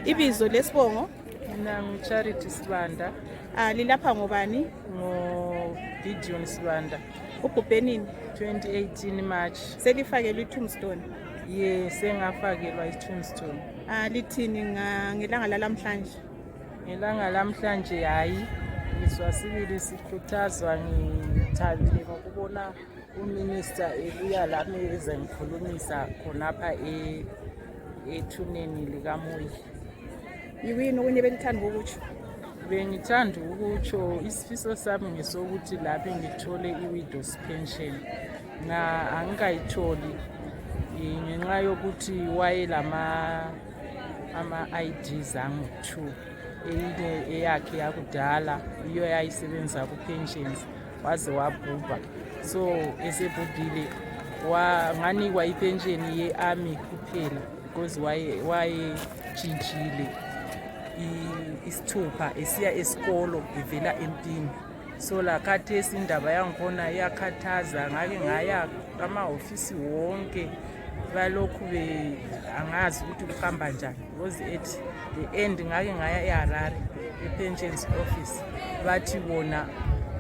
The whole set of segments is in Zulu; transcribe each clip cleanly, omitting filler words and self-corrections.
Ibizo lesibongo? Mina ngu-Charity Sibanda. Lilapha ngobani? Ngo-Gideon Sibanda. Ubhubhe nini? 2018 March. Selifakelwe i-tombstone? Sengafakelwa i-tombstone. Lithini ngelanga lalamhlanje? Ngelanga lamhlanje hayi ngizwa sibili sikhuthazwa, ngithabile ngokubona uMinister ebuya lami ezengikhulumisa khonapha ethuneni likaMoyi. Yini okunye belithanda ukutsho? Bengithanda ukutsho isifiso sami ngesokuthi lapho ngithole i-widow's pension angikayitholi ngenxa yokuthi ama-IDs angu-2, eyinye eyakhe yakudala iyo yayisebenza ku-pensions waze wabhubha. So esebhubhile nganikwa ipension ye-army kuphela because wayetshintshile isithupha esiya esikolo evela empini. So la khathesi indaba yangikhona iyakhathaza, ngake ngaya amahofisi wonke balokhu angazi ukuthi kuhamba njani because at the end ngake ngaya eHarare e-pensions office, bathi bona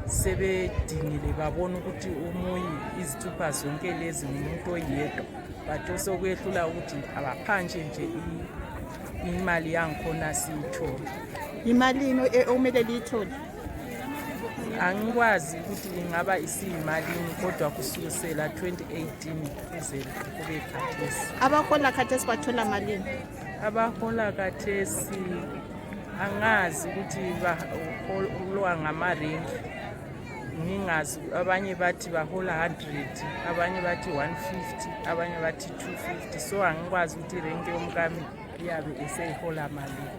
sebedingile babona ukuthi uMoyi izithupha zonke lezi ngumuntu oyedwa, but osokwehlula ukuthi abaphanje nje imali yangikhona siyithole. Imalini omele liyithole? Angikwazi ukuthi ingaba isiyimalini kodwa kusukela 2018 kuze kube khathesi. Abahola khathesi bathola malini? Abahola khathesi angazi ukuthi baholwa ngamarenki, ngingazi, abanye bathi bahola 100, abanye bathi 150, abanye bathi 250. So angikwazi ukuthi irenki yomkami iyabe eseyihola malini.